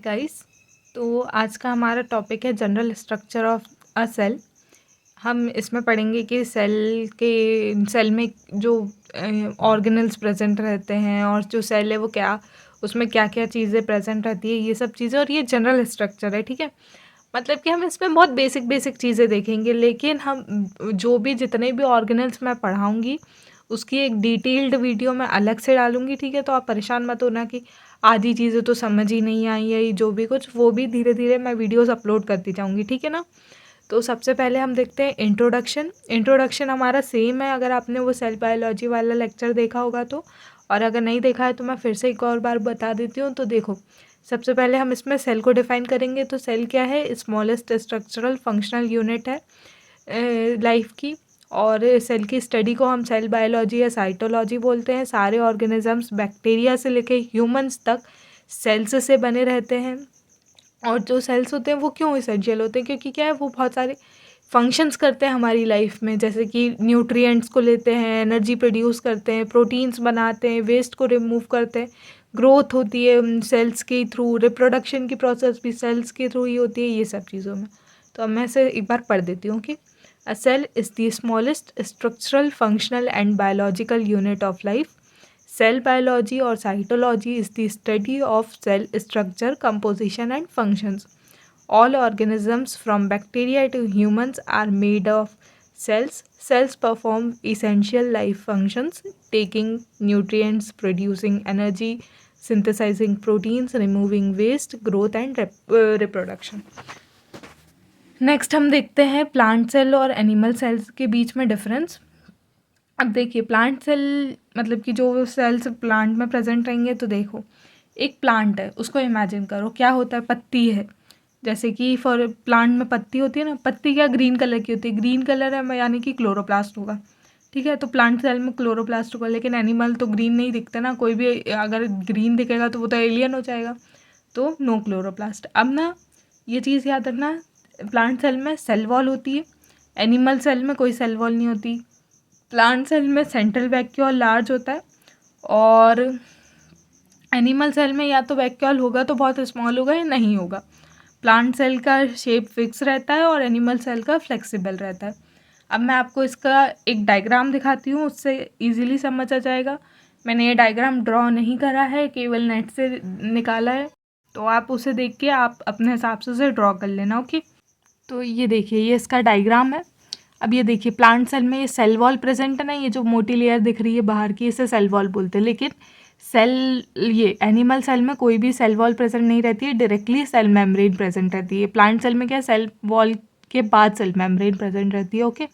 Guys. तो आज का हमारा टॉपिक है general structure of a cell. हम इसमें पढ़ेंगे कि सेल में जो ऑर्गेनल्स प्रेजेंट रहते हैं और जो सेल है वो क्या, उसमें क्या क्या चीज़ें प्रेजेंट रहती है, ये सब चीज़ें, और ये जनरल स्ट्रक्चर है। ठीक है, मतलब कि हम इसमें बहुत बेसिक बेसिक चीज़ें देखेंगे, लेकिन हम जो भी जितने भी ऑर्गेनल्स मैं पढ़ाऊँगी उसकी एक डिटेल्ड वीडियो मैं अलग से डालूँगी। ठीक है, तो आप परेशान मत होना कि आधी चीज़ें तो समझ ही नहीं आई है, जो भी कुछ वो भी धीरे धीरे मैं वीडियोस अपलोड करती जाऊँगी। ठीक है ना। तो सबसे पहले हम देखते हैं इंट्रोडक्शन। इंट्रोडक्शन हमारा सेम है, अगर आपने वो सेल बायोलॉजी वाला लेक्चर देखा होगा तो, और अगर नहीं देखा है तो मैं फिर से एक और बार बता देती हूँ। तो देखो, सबसे पहले हम इसमें सेल को डिफाइन करेंगे। तो सेल क्या है? स्मॉलेस्ट स्ट्रक्चरल फंक्शनल यूनिट है लाइफ की, और सेल की स्टडी को हम सेल बायोलॉजी या साइटोलॉजी बोलते हैं। सारे ऑर्गेनिजम्स बैक्टीरिया से लेके ह्यूमंस तक सेल्स से बने रहते हैं। और जो सेल्स होते हैं वो क्यों इसेंशियल होते हैं? क्योंकि क्या है, वो बहुत सारे फंक्शंस करते हैं हमारी लाइफ में, जैसे कि न्यूट्रिएंट्स को लेते हैं, एनर्जी प्रोड्यूस करते हैं, प्रोटीन्स बनाते हैं, वेस्ट को रिमूव करते हैं, ग्रोथ होती है सेल्स के थ्रू, रिप्रोडक्शन की प्रोसेस भी सेल्स के थ्रू ही होती है, ये सब चीज़ों में। तो अब मैं इसे एक बार पढ़ देती हूँ कि a cell is the smallest structural functional and biological unit of life. Cell biology or cytology is the study of cell structure, composition, and functions. All organisms, from bacteria to humans, are made of cells. Cells perform essential life functions, taking nutrients, producing energy, synthesizing proteins, removing waste, growth, and reproduction. Next हम देखते हैं plant cell और animal cells के बीच में difference. अब देखिए, plant cell मतलब कि जो सेल्स प्लांट में प्रेजेंट रहेंगे, तो देखो एक प्लांट है, उसको इमेजिन करो क्या होता है, पत्ती है। जैसे कि फॉर प्लांट में पत्ती होती है ना, पत्ती क्या ग्रीन कलर की होती है, ग्रीन कलर है यानी कि क्लोरोप्लास्ट होगा। ठीक है, तो प्लांट सेल में क्लोरोप्लास्ट होगा, लेकिन एनिमल तो ग्रीन नहीं दिखते ना, कोई भी अगर ग्रीन दिखेगा तो वो तो एलियन हो जाएगा, तो नो क्लोरोप्लास्ट। अब ना ये चीज़ याद रखना, प्लांट सेल में सेल वॉल होती है, एनिमल सेल में कोई सेल वॉल नहीं होती। प्लांट सेल में सेंट्रल वैक्यूल लार्ज होता है, और एनिमल सेल में या तो वैक्यूल होगा तो बहुत स्मॉल होगा या नहीं होगा। प्लांट सेल का शेप फिक्स रहता है और एनिमल सेल का फ्लेक्सिबल रहता है। अब मैं आपको इसका एक डायग्राम दिखाती हूँ, उससे इजीली समझ आ जाएगा। मैंने ये डायग्राम ड्रॉ नहीं करा है, केवल नेट से निकाला है, तो आप उसे देख के आप अपने हिसाब से उसे ड्रॉ कर लेना। ओके, तो ये देखिए, ये इसका डायग्राम है। अब ये देखिए, प्लांट सेल में ये सेल वॉल प्रेजेंट है ना, ये जो मोटी लेयर दिख रही है बाहर की, इसे सेल वॉल बोलते हैं। लेकिन ये एनिमल सेल में कोई भी सेल वॉल प्रेजेंट नहीं रहती है, डायरेक्टली सेल मेम्ब्रेन प्रेजेंट रहती है। प्लांट सेल में क्या, सेल वॉल के बाद सेल मेम्ब्रेन प्रेजेंट रहती है। ओके,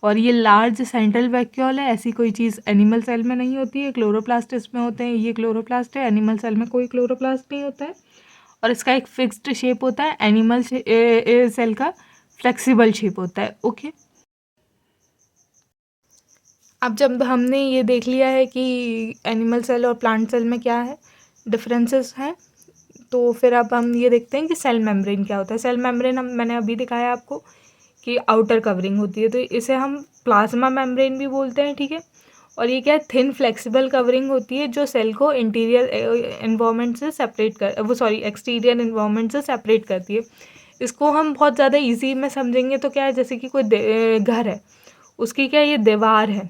और ये लार्ज सेंट्रल वैक्यूल है, ऐसी कोई चीज़ एनिमल सेल में नहीं होती है। क्लोरोप्लास्ट इसमें होते हैं, ये क्लोरोप्लास्ट है, एनिमल सेल में कोई क्लोरोप्लास्ट नहीं होता है। और इसका एक फिक्स्ड शेप होता है, एनिमल सेल का फ्लेक्सिबल शेप होता है। ओके, अब जब हमने ये देख लिया है कि एनिमल सेल और प्लांट सेल में क्या है डिफरेंसेस हैं, तो फिर अब हम ये देखते हैं कि सेल मेम्ब्रेन क्या होता है। सेल मेम्ब्रेन मैंने अभी दिखाया आपको कि आउटर कवरिंग होती है, तो इसे हम प्लाज्मा मेम्ब्रेन भी बोलते हैं। ठीक है, और ये क्या है, थिन फ्लेक्सिबल कवरिंग होती है जो सेल को इंटीरियर एनवायरनमेंट से सेपरेट एक्सटीरियर एनवायरनमेंट से सेपरेट करती है। इसको हम बहुत ज़्यादा ईजी में समझेंगे तो क्या है, जैसे कि कोई घर है, उसकी क्या ये दीवार है,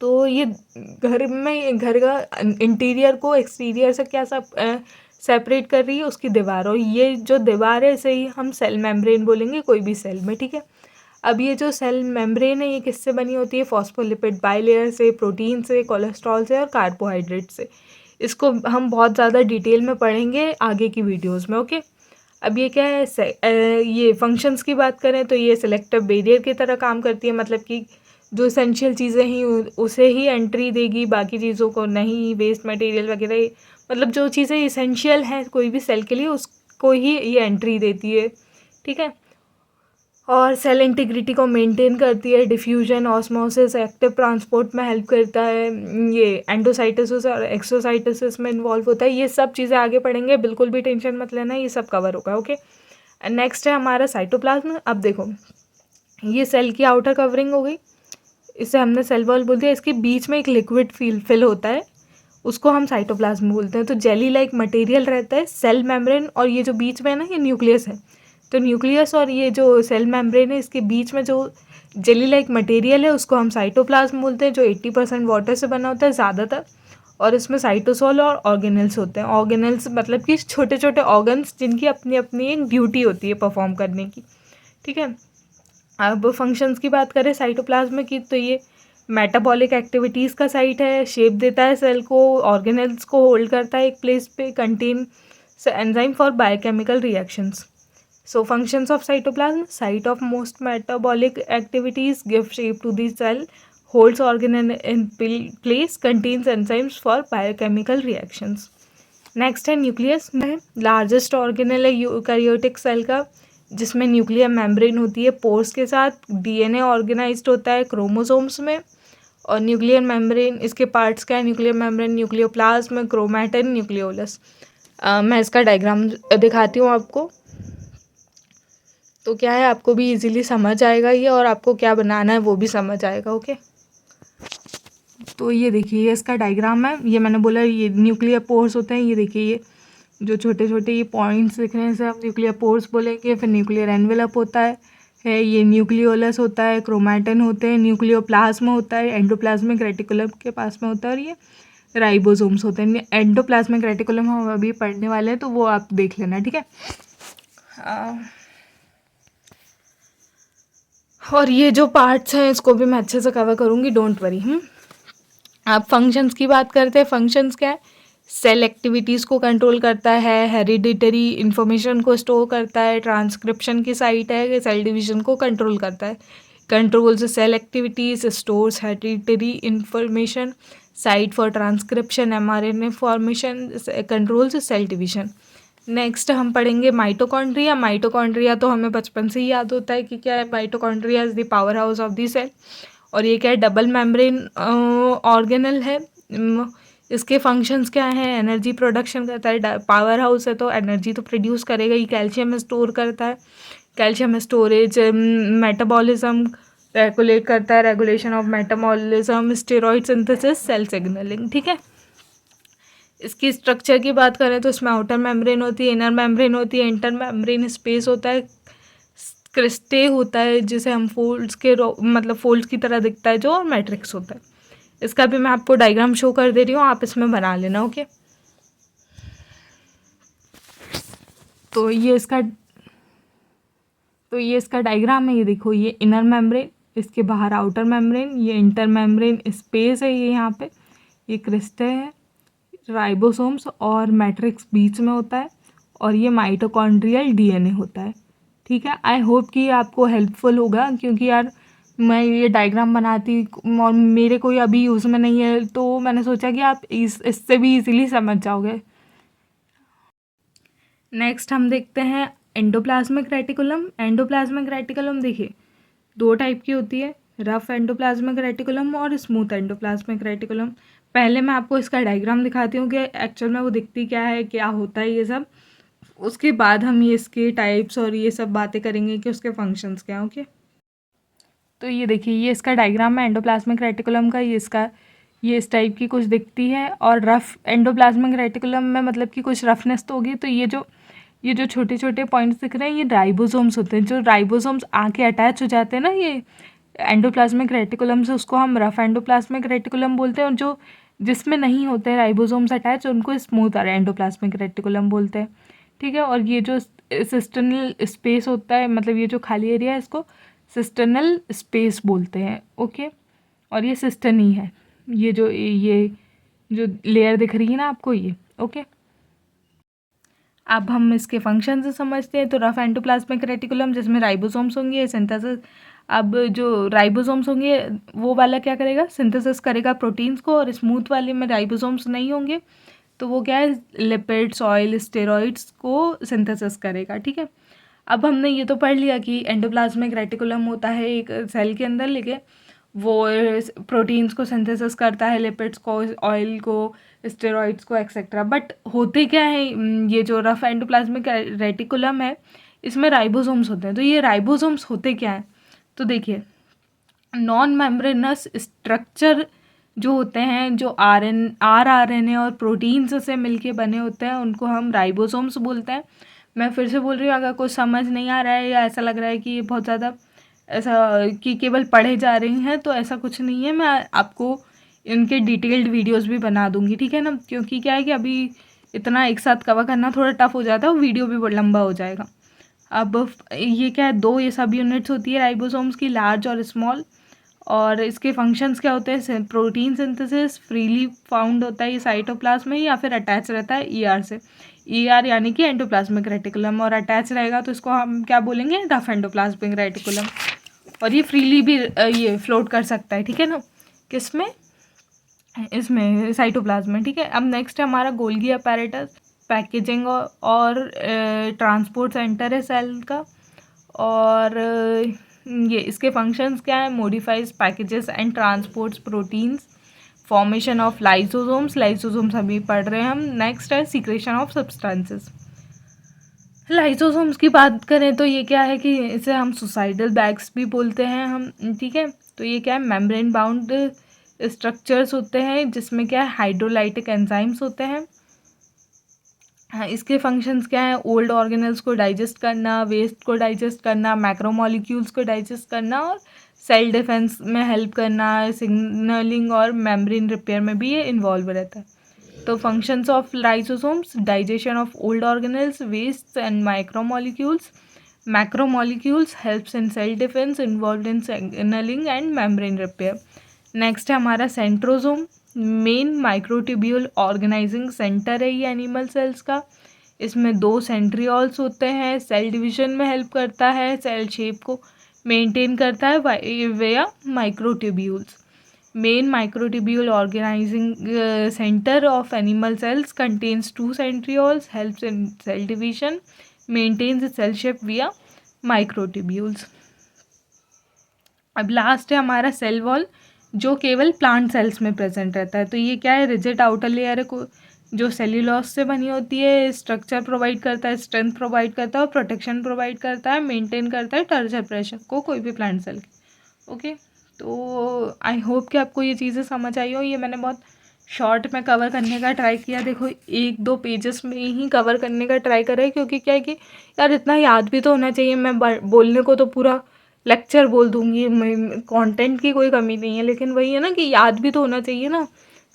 तो ये घर का इंटीरियर को एक्सटीरियर से क्या सब सेपरेट कर रही है, उसकी दीवार। और ये जो दीवार है इसे ही हम सेल मेम्ब्रेन बोलेंगे कोई भी सेल में। ठीक है, अब ये जो सेल मेम्ब्रेन है ये किससे बनी होती है? फॉस्फोलिपिड बाइलेयर से, प्रोटीन से, कोलेस्ट्रॉल से और कार्बोहाइड्रेट से। इसको हम बहुत ज़्यादा डिटेल में पढ़ेंगे आगे की वीडियोज़ में। ओके, अब ये क्या है, ये फंक्शंस की बात करें तो ये सिलेक्टिव बैरियर की तरह काम करती है, मतलब कि जो एसेंशियल चीज़ें ही उसे ही एंट्री देगी, बाकी चीज़ों को नहीं। वेस्ट मटेरियल वगैरह, मतलब जो चीज़ें इसेंशियल हैं कोई भी सेल के लिए, उसको ही ये एंट्री देती है। ठीक है, और सेल इंटीग्रिटी को मेंटेन करती है, डिफ्यूजन, ऑस्मोसिस, एक्टिव ट्रांसपोर्ट में हेल्प करता है, ये एंडोसाइटोसिस और एक्सोसाइटोसिस में इन्वॉल्व होता है। ये सब चीज़ें आगे पढ़ेंगे, बिल्कुल भी टेंशन मत लेना, ये सब कवर होगा। ओके, नेक्स्ट है हमारा साइटोप्लाज्म। अब देखो, ये सेल की आउटर कवरिंग हो गई, इसे हमने सेल वॉल बोल दिया। इसके बीच में एक लिक्विड फिल होता है, उसको हम साइटोप्लाज्म बोलते हैं। तो जेली लाइक मटेरियल रहता है सेल मेम्ब्रेन, और ये जो बीच में है ना, ये न्यूक्लियस है। तो न्यूक्लियस और ये जो सेल मेम्ब्रेन है, इसके बीच में जो जेली लाइक मटेरियल है उसको हम साइटोप्लाज्म बोलते हैं, जो 80% वाटर से बना होता है ज़्यादातर। और इसमें साइटोसोल और ऑर्गेनेल्स होते हैं। ऑर्गेनेल्स मतलब कि छोटे छोटे ऑर्गन्स जिनकी अपनी अपनी एक ड्यूटी होती है परफॉर्म करने की, ठीक है। अब फंक्शंस की बात करें साइटोप्लाज्म की, तो ये मेटाबॉलिक एक्टिविटीज़ का साइट है, शेप देता है सेल को, ऑर्गेनेल्स को होल्ड करता है एक प्लेस पे, contain enzyme for biochemical reactions. So functions of cytoplasm: site of most metabolic activities, give shape to the cell, holds organ in place, contains enzymes for biochemical reactions. Next है nucleus में largest organelle है eukaryotic cell का, जिसमें nuclear membrane होती है pores के साथ, DNA organised होता है क्रोमोसोम्स में, और न्यूक्लियर मेम्ब्रेन इसके पार्ट्स क्या है, nuclear membrane, nucleoplasm, chromatin, nucleolus. मैं इसका डायग्राम दिखाती हूँ आपको, तो क्या है आपको भी इजीली समझ आएगा ये, और आपको क्या बनाना है वो भी समझ आएगा। ओके, तो ये देखिए ये इसका डायग्राम है। ये मैंने बोला ये न्यूक्लियर पोर्स होते हैं। ये देखिए ये जो छोटे छोटे ये पॉइंट्स दिख रहे हैं इसे हम न्यूक्लियर पोर्स बोलेंगे। फिर न्यूक्लियर एनवेलप होता है ये न्यूक्लियोलस होता है, क्रोमैटिन होते हैं, न्यूक्लियोप्लाज्म होता है, एंडोप्लाज्मिक रेटिकुलम के पास में होता है, और ये राइबोसोम्स होते हैं। एंडोप्लाज्मिक रेटिकुलम हम अभी पढ़ने वाले हैं, तो वो आप देख लेना, ठीक है। और ये जो पार्ट्स हैं इसको भी मैं अच्छे से कवर करूँगी, डोंट वरी। अब फंक्शंस की बात करते हैं। फंक्शंस क्या है, सेल एक्टिविटीज़ को कंट्रोल करता है, हेरिडिटरी इन्फॉर्मेशन को स्टोर करता है, ट्रांसक्रिप्शन की साइट है, सेल डिवीजन को कंट्रोल करता है, controls cell activities, stores hereditary information, site for transcription, mRNA formation, controls cell division. Next हम पढ़ेंगे माइटोकॉन्ड्रिया। माइटोकॉन्ड्रिया तो हमें बचपन से ही याद होता है कि क्या है, mitochondria is the powerhouse of the cell, और ये क्या है, डबल मेम्ब्रेन ऑर्गेनल है। इसके फंक्शंस क्या हैं, एनर्जी प्रोडक्शन करता है, पावर हाउस है तो एनर्जी तो प्रोड्यूस करेगा ही, कैल्शियम स्टोर करता है, कैल्शियम स्टोरेज, मेटाबॉलिज्म रेगुलेट करता है, regulation of metabolism, steroid synthesis, cell signalling, ठीक है। इसकी स्ट्रक्चर की बात करें तो इसमें आउटर मेम्ब्रेन होती है, इनर मेम्ब्रेन होती है, इंटर मेम्ब्रेन स्पेस होता है, क्रिस्टे होता है जिसे हम फोल्ड्स के मतलब फोल्ड्स की तरह दिखता है जो, और मैट्रिक्स होता है। इसका भी मैं आपको डायग्राम शो कर दे रही हूँ, आप इसमें बना लेना। ओके, तो ये इसका डायग्राम है। ये देखो ये इनर मेम्ब्रेन, इसके बाहर आउटर मेम्ब्रेन, ये इंटर मेम्ब्रेन स्पेस है, ये यहाँ पे ये क्रिस्टे है, राइबोसोम्स और मैट्रिक्स बीच में होता है, और ये माइटोकॉन्ड्रियल डीएनए होता है, ठीक है। आई होप कि आपको हेल्पफुल होगा, क्योंकि यार मैं ये डायग्राम बनाती और मेरे कोई अभी यूज़ में नहीं है, तो मैंने सोचा कि आप इससे भी इजीली समझ जाओगे। नेक्स्ट हम देखते हैं एंडोप्लाज्मिक रेटिकुलम। एंडोप्लाज्मिक रेटिकुलम देखिए दो टाइप की होती है, रफ एंडोप्लाज्मिक रेटिकुलम और स्मूथ एंडोप्लाज्मिक रेटिकुलम। पहले मैं आपको इसका डायग्राम दिखाती हूँ कि एक्चुअल में वो दिखती क्या है, क्या होता है ये सब, उसके बाद हम ये इसके टाइप्स और ये सब बातें करेंगे कि उसके फंक्शंस क्या हैं। ओके, तो ये देखिए ये इसका डायग्राम है एंडोप्लाज्मिक रेटिकुलम का। ये इस टाइप की कुछ दिखती है, और रफ एंडोप्लाज्मिक रेटिकुलम में मतलब कि कुछ रफनेस तो होगी। तो ये जो छोटे छोटे पॉइंट्स दिख रहे हैं ये राइबोसोम्स होते हैं। जो राइबोसोम्स आके अटैच हो जाते हैं ना ये एंडोप्लाज्मिक रेटिकुलम से, उसको हम रफ एंडोप्लाज्मिक रेटिकुलम बोलते हैं, और जो जिसमें नहीं होते हैं राइबोसोम्स अटैच उनको स्मूथ एंडोप्लाज्मिक रेटिकुलम बोलते हैं, ठीक है। और ये जो सिस्टर्नल स्पेस होता है, मतलब ये जो खाली एरिया है इसको सिस्टर्नल स्पेस बोलते हैं, ओके। और ये सिस्टर्न ही है, ये जो लेयर दिख रही है ना आपको ये, ओके। अब हम इसके फंक्शन से समझते हैं। तो रफ एंडोप्लाज्मिक रेटिकुलम जिसमें राइबोसोम्स होंगे, सिंथेसिस, अब जो राइबोसोम्स होंगे वो वाला क्या करेगा, सिंथेसिस करेगा प्रोटीन्स को, और स्मूथ वाले में राइबोसोम्स नहीं होंगे तो वो क्या है, लिपिड्स, ऑयल, स्टेरॉइड्स को सिंथेसिस करेगा, ठीक है। अब हमने ये तो पढ़ लिया कि एंडोप्लाज्मिक रेटिकुलम होता है एक सेल के अंदर, लेके वो प्रोटीन्स को सिंथेसिस करता है, लिपिड्स को, ऑयल को, स्टेरॉइड्स को, एक्सेट्रा। बट होते क्या है, ये जो रफ एंडोप्लाज्मिक रेटिकुलम है इसमें राइबोसोम्स होते हैं। तो ये राइबोसोम्स होते क्या हैं, तो देखिए नॉन मेम्ब्रेनस स्ट्रक्चर जो होते हैं, जो आरएनए और प्रोटीन्स से मिलके बने होते हैं, उनको हम राइबोसोम्स बोलते हैं। मैं फिर से बोल रही हूँ, अगर कुछ समझ नहीं आ रहा है या ऐसा लग रहा है कि ये बहुत ज़्यादा ऐसा कि केवल पढ़े जा रही हैं, तो ऐसा कुछ नहीं है। मैं आपको इनके डिटेल्ड वीडियोस भी बना दूंगी, ठीक है ना, क्योंकि क्या है कि अभी इतना एक साथ कवर करना थोड़ा टफ हो जाता है, वीडियो भी बहुत लंबा हो जाएगा। अब ये क्या है, दो ये सब यूनिट्स होती है राइबोसोम्स की, लार्ज और स्मॉल। और इसके फंक्शंस क्या होते हैं, प्रोटीन सिंथेसिस, फ्रीली फाउंड होता है ये साइटोप्लाज्म में, या फिर अटैच रहता है ईआर से। ईआर यानी कि एंडोप्लाज्मिक रेटिकुलम, और अटैच रहेगा तो इसको हम क्या बोलेंगे, रफ एंडोप्लाज्मिक रेटिकुलम। और ये फ्रीली भी ये फ्लोट कर सकता है, ठीक है ना, किसमें, इसमें साइटोप्लाज्म में, ठीक है। अब नेक्स्ट है हमारा गोल्गी अपैरेटस, पैकेजिंग और ट्रांसपोर्ट सेंटर है सेल का। और ये इसके फंक्शंस क्या है, modifies packages and transports proteins, formation of lysosomes अभी पढ़ रहे हैं हम। नेक्स्ट है सीक्रेशन ऑफ सब्सटेंसेस। लाइसोसोम्स की बात करें तो ये क्या है कि इसे हम सुसाइडल बैग्स भी बोलते हैं हम, ठीक है। तो ये क्या है, मेम्ब्रेन बाउंड स्ट्रक्चर्स होते हैं, जिसमें क्या है, हाइड्रोलाइटिक एंजाइम्स होते हैं। हाँ, इसके फंक्शंस क्या है, ओल्ड ऑर्गेनल्स को डाइजेस्ट करना, वेस्ट को डाइजेस्ट करना, मैक्रोमोलिक्यूल्स को डाइजेस्ट करना, और सेल डिफेंस में हेल्प करना, सिग्नलिंग और मेम्ब्रेन रिपेयर में भी ये इन्वॉल्व रहता है। तो functions of lysosomes, digestion of old organelles, waste and micromolecules, macromolecules helps in cell defence, involve in signalling and membrane repair. Next है हमारा centrosome, main microtubule organising centre है ये एनिमल सेल्स का। इसमें 2 सेंट्रियोल्स होते हैं, सेल डिवीजन में help करता है, सेल शेप को मेंटेन करता है via microtubules. Main microtubule organising centre of animal cells contains 2 centrioles, helps in cell division, maintains cell shape via microtubules. अब लास्ट है हमारा सेल वॉल, जो केवल प्लांट सेल्स में प्रेजेंट रहता है। तो ये क्या है, रिजिड आउटर लेयर को जो सेल्यूलोज से बनी होती है, स्ट्रक्चर प्रोवाइड करता है, स्ट्रेंथ प्रोवाइड करता है, और प्रोटेक्शन प्रोवाइड करता है, मेंटेन करता है टेम्परेचर प्रेशर को कोई भी प्लांट सेल के। ओके, तो आई होप कि आपको ये चीज़ें समझ आई हो। ये मैंने बहुत शॉर्ट में कवर करने का ट्राई किया, देखो 1-2 पेजेस में ही कवर करने का ट्राई करा है, क्योंकि क्या है कि यार इतना याद भी तो होना चाहिए। मैं बोलने को तो पूरा लेक्चर बोल दूँगी, कंटेंट की कोई कमी नहीं है, लेकिन वही है ना कि याद भी तो होना चाहिए ना।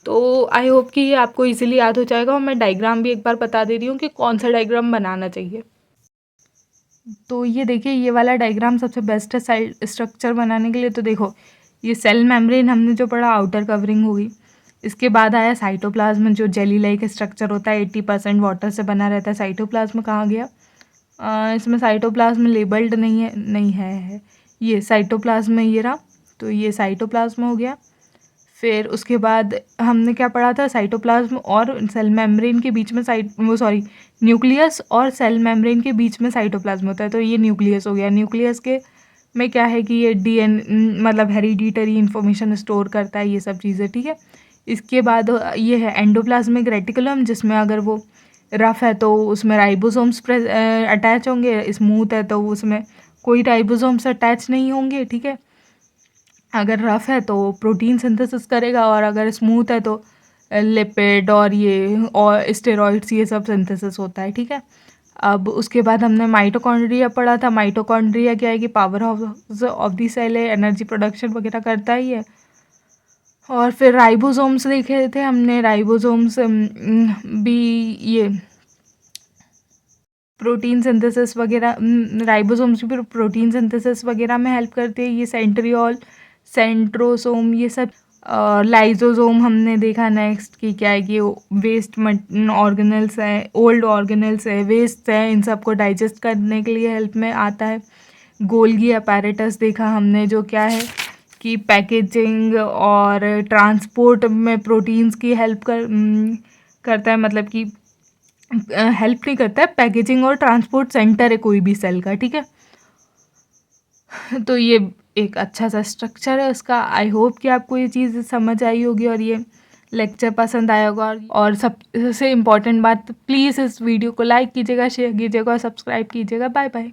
तो आई होप कि ये आपको इजीली याद हो जाएगा। और मैं डायग्राम भी एक बार बता दे रही हूँ कि कौन सा डायग्राम बनाना चाहिए। तो ये देखिए, ये वाला डायग्राम सबसे बेस्ट है सेल स्ट्रक्चर बनाने के लिए। तो देखो, ये सेल मेम्ब्रेन हमने जो पढ़ा, आउटर कवरिंग हुई। इसके बाद आया साइटोप्लाज्म, जो जेली लाइक स्ट्रक्चर होता है, 80% वाटर से बना रहता है। साइटोप्लाज्म कहाँ गया, इसमें साइटोप्लाज्म लेबल्ड नहीं है, है ये साइटोप्लाज्म में, ये रहा। तो ये साइटोप्लाज्म हो गया। फिर उसके बाद हमने क्या पढ़ा था, साइटोप्लाज्म और सेल मेम्ब्रेन के बीच में न्यूक्लियस और सेल मेम्ब्रेन के बीच में साइटोप्लाज्म होता है। तो ये न्यूक्लियस हो गया। न्यूक्लियस के में क्या है कि ये मतलब हेरिडिटरी इन्फॉर्मेशन स्टोर करता है, ये सब चीज़ें, ठीक है। इसके बाद ये है एंडोप्लाज्मिक रेटिकुलम, जिसमें अगर वो रफ़ है तो उसमें राइबोसोम्स अटैच होंगे, स्मूथ है तो उसमें कोई राइबोसोम्स अटैच नहीं होंगे, ठीक है। अगर रफ़ है तो प्रोटीन सिंथेसिस करेगा, और अगर स्मूथ है तो लिपिड और ये और स्टेरॉइड्स, ये सब सिंथेसिस होता है, ठीक है। अब उसके बाद हमने माइटोकॉन्ड्रिया पढ़ा था। माइटोकॉन्ड्रिया क्या है कि powerhouse of the cell है, एनर्जी प्रोडक्शन वगैरह करता ही है। और फिर राइबोसोम्स देखे थे हमने, राइबोसोम्स भी ये प्रोटीन सिंथेसिस वगैरह, राइबोसोम्स भी प्रोटीन सिंथेसिस वगैरह में हेल्प करते हैं। ये सेंट्रियोल, सेंट्रोसोम, ये सब। लाइजोसोम हमने देखा नेक्स्ट कि क्या है कि वेस्ट ऑर्गेनल्स है, ओल्ड ऑर्गेनल्स है, वेस्ट है, इन सब को डाइजेस्ट करने के लिए हेल्प में आता है। गोल्गी अपैरेटस देखा हमने, जो क्या है कि पैकेजिंग और ट्रांसपोर्ट में प्रोटीन्स की हेल्प करता है, मतलब कि हेल्प नहीं करता है, पैकेजिंग और ट्रांसपोर्ट सेंटर है कोई भी सेल का, ठीक है। तो ये एक अच्छा सा स्ट्रक्चर है उसका। आई होप कि आपको ये चीज़ समझ आई होगी और ये लेक्चर पसंद आया होगा। और सबसे इम्पॉर्टेंट बात, प्लीज़ इस वीडियो को लाइक कीजिएगा, शेयर कीजिएगा और सब्सक्राइब कीजिएगा। Bye bye.